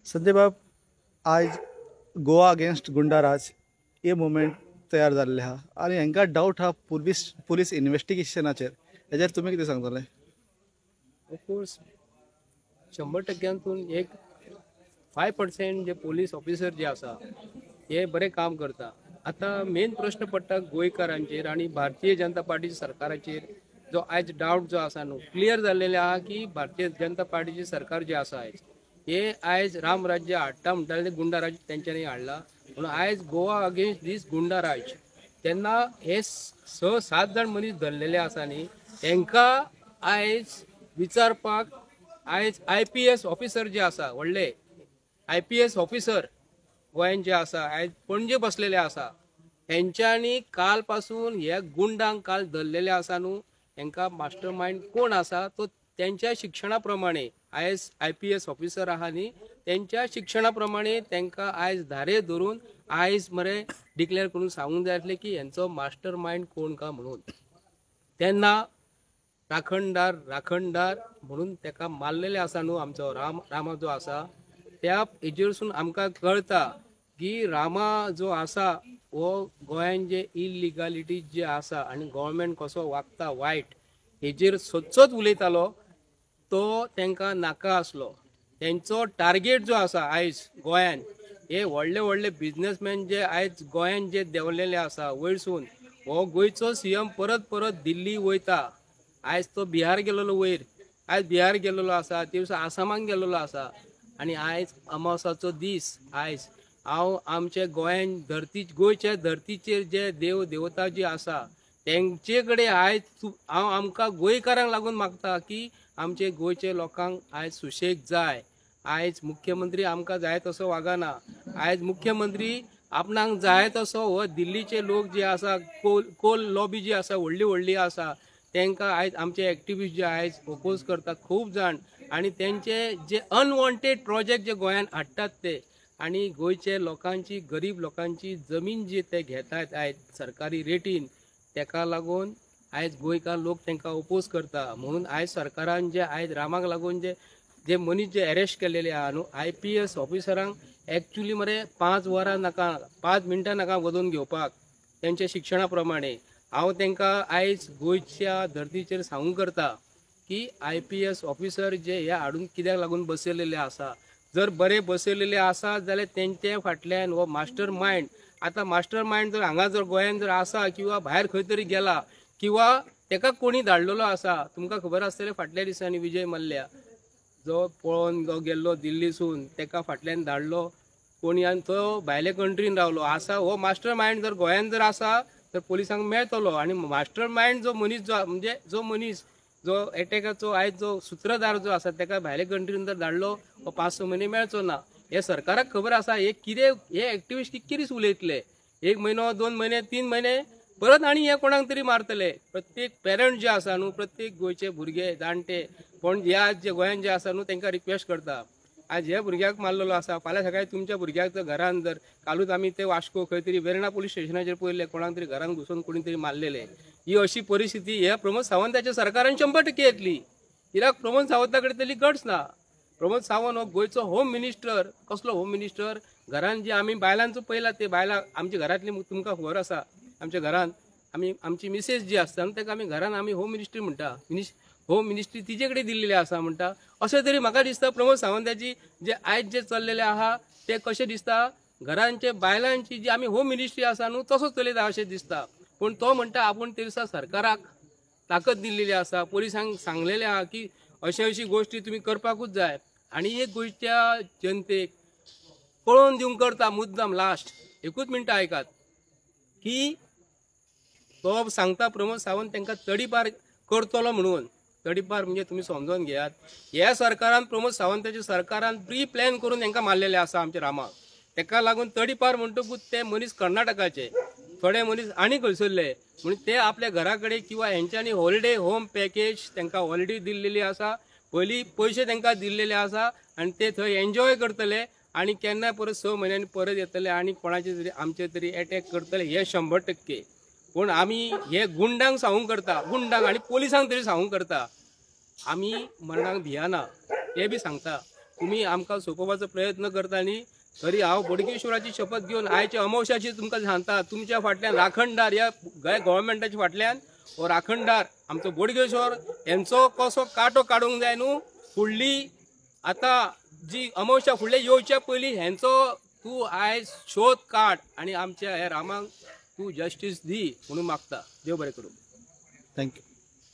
संजय बाब, आज गोवा अगेन्स्ट गुंडाराज हे मुवमेंट तयार जाल्ले आहा आणि हांकां डाऊट हा पुलीस इन्व्हेस्टिगेशनाचेर. हेजेर तुमी कितें सांगतले? ऑफकोर्स 100%तून एक 5% जे पोलीस ऑफिसर जे आसा हे बरे काम करता. आता मेन प्रश्न पडटा गोंयकारांचेर आणि भारतीय जनता पार्टी सरकाराचेर. जो आज डाऊट जो आसा न्हू क्लियर जाल्लेले आहा की भारतीय जनता पार्टीचे सरकार जे आसा आयज हे आयज रामराज्य हाडटा म्हणटाले गुंडाराज तेंच्यांनी हाडला म्हणून आयज गोवा अगेन्स्ट दीस गुंडाराज. तेन्ना हे 6-7 जण मनीस धरलेले आसा न्ही तांकां आयज विचारपाक आयज IPS ऑफिसर जे आसा व्हडले IPS ऑफिसर गोंयान जे आसा आयज पणजे बसलेले आसा हेंच्यांनी काल पासून ह्या गुंडांक काल धरलेले आसा न्हू तांकां मास्टर माइंड कोण आसा तो त्यांच्या शिक्षणा प्रमाणे आयज IPS ऑफिसर आहा न्ही त्यांच्या शिक्षणा प्रमाणे तांकां आयज धारे धरून आयज मरे डिक्लेअर करून सांगूंक जाय आसलें की हेंचो मास्टर माइंड कोण का म्हणून. तेन्ना राखणदार म्हणून ताका मारलेले आसा न्हू आमचो रामा जो आसा त्या हेजेरसून आमकां कळटा की रामा जो आसा हो गोंयान जे इलिगलिटी जे आसा आनी गव्हर्मेंट कसो वागता वायट हेजेर सदचोच उलयतालो तो तांकां नाका आसलो. तेंचो टार्गेट जो आसा आयज गोंयान हे व्हडले बिझनेसमॅन जे आयज गोंयान जे देंवलेले आसा वयरसून हो गोंयचो CM परत दिल्ली वयता. आयज तो बिहार गेलेलो वयर आयज बिहार गेलेलो आसा ते दिसा आसामाक गेलेलो आसा आनी आयज अमावसाचो दीस आयज हांव आमचे गोंयान गोंयच्या धर्तीचेर जे देव देवता जे आसा तेंचे कडेन आयज हांव आमकां गोंयकारांक लागून मागता की आमचे गोंयचे लोकांक आयज सुशेग जाय. आयज मुख्यमंत्री आमकां जाय तसो वागना. आयज मुख्यमंत्री आपणाक जाय तसो हो दिल्लीचे लोक जे आसा कोल लॉबी जी आसा व्हडली आसा तांकां आयज आमचे एक्टिविस्ट जे आयज ओपोज करता खूब जाण आनी तेंचे जे अनवॉन्टेड प्रोजेक्ट जे गोंयान हाडटात ते आनी गोंयचे लोकांची गरीब लोकांची जमीन जी ते घेतात आयज सरकारी रेटीन तेका लागून आयज गोंयकार लोक तांकां ओपोज करता. म्हणून आयज सरकारान जे आयज रामाक लागून जे मनीस जे अरेस्ट केलेले आहा न्हू IPS ऑफिसरांक एक्चुअली मरे 5 वरां नाका 5 मिनटां नाका वदून घेवपाक तेंच्या शिक्षणा प्रमाणे. हांव तांकां आयज गोंयच्या धर्तीचेर सांगूं करता की IPS ऑफिसर जे हे हाडून कित्याक लागून बसयलेले आसा जर बरे बसयलेले आसा जाल्यार तेंचे फाटल्यान हो मास्टर माइंड. आतां मास्टर माइंड जर हांगा जर गोंयान जर आसा किंवा भायर खंय तरी गेला किंवा तेका कोणी धाडलेलो आसा तुमकां खबर आसतलें फाटल्या दिसांनी विजय मल्ल्या जो पळोवन गेल्लो दिल्लीसून तेका फाटल्यान धाडलो कोणी आनी तो भायले कंट्रीन रावलो आसा. हो मास्टर माइंड जर गोंयान जर आसा तर पोलिसांक मेळटलो आनी मास्टर माइंड जो मनीस जो मनीस जो एटॅकाचो आयज जो सूत्रधार जो आसा तेका भायले कंट्रीन जर धाडलो हो 5-6 म्हयने मेळचो ना. हे सरकाराक खबर आसा हे एक्टिविस्ट कितें दीस उलयतले 1 म्हयनो 2 म्हयने 3 म्हयने परत आनी हे कोणाक तरी मारतले. प्रत्येक पेरंट जे आसा न्हू प्रत्येक गोंयचे भुरगे जाणटे पण ह्या जे गोंयान जे आसा न्हू तांकां रिक्वेस्ट करता आज हे भुरग्याक मारलेलो आसा फाल्यां सकाळी तुमच्या भुरग्याक जर घरान जर कालूच आमी ते वास्को खंय तरी वेर्णा पुलीस स्टेशनाचेर पळयले कोणाक तरी घरान घुसून कोणी तरी मारलेले. ही अशी परिस्थिती ह्या प्रमोद सावंताच्या सरकारान 100% येतली. कित्याक प्रमोद सावंता कडेन तरी गट्स ना. प्रमोद सावंत हो गोंयचो होम मिनिस्टर. कसलो होम मिनिस्टर? घरान जे आमी बायलांचो पळयला ते बायलां आमच्या घरांतली तुमकां खबर आसा आमच्या घरान आमची मिसेस जी आसता ताका आमी घरान आमी होम मिनिस्ट्री म्हणटा होम मिनिस्ट्री तिचे कडेन दिल्लेली आसा म्हणटा. अशें तरी म्हाका दिसता प्रमोद सावंताची जे आयज जे चल्लेले आहा ते कशें दिसता घरांचे बायलांची जी आमी होम मिनिस्ट्री आसा न्हू तसोच चलयता अशें दिसता. पूण तो म्हणटा आपूण ते दिसा सरकाराक ताकद दिल्लेली आसा पोलिसांक सांगलेले आहा की अशी गोश्टी तुमी करपाकूच जाय आनी एक गोंयच्या जनतेक पळोवन दिवंक करता मुद्दम लास्ट 1 मिनटां आयकात की तो सांगता प्रमोद सावंत तांकां तडीपार करतलो म्हणून. तडीपार म्हणजे तुम्ही समजून घेयात ह्या सरकारान प्रमोद सावंताच्या सरकारान प्री प्लॅन करून तांकां मारलेले आसा आमच्या रामाक. तेका लागून तडीपार म्हणटकूच ते मनीस कर्नाटकाचे थोडे मनीस आनी खंयसरले म्हणून ते आपल्या घरा कडेन किंवा हेंच्यांनी हॉलिडे होम पॅकेज तांकां हॉलिडे दिल्लेली आसा पयलीं पयशे तांकां दिल्लेले आसा आनी ते थंय एन्जॉय करतले आनी केन्नाय परत 6 म्हयन्यांनी परत येतले आनी कोणाचे तरी आमचे तरी अटॅक करतले हे 100%. पूण आमी हे गुंडांक सांगूंक करता गुंडांक आनी पोलिसांक तरी सांगूंक करता आमी मरणाक भियाना. ते बी सांगता तुम्ही आमकां सोपोवपाचो प्रयत्न करता न्ही तरी हांव बोडगेश्वराची शपथ घेवन आयच्या अमावश्याची तुमकां सांगता तुमच्या फाटल्यान राखणदार ह्या गव्हर्मेंटाच्या फाटल्यान हो राखणदार आमचो बोडगेश्वर यांचो कसो कांटो काडूंक जाय न्हू फुडली आतां जी अमावस्या फुडले येवच्या पयलीं हेंचो तूं आयज शोध काड आनी आमच्या हे रामाक तूं जस्टीस दी म्हणून मागता देव बरें करूं थँक्यू.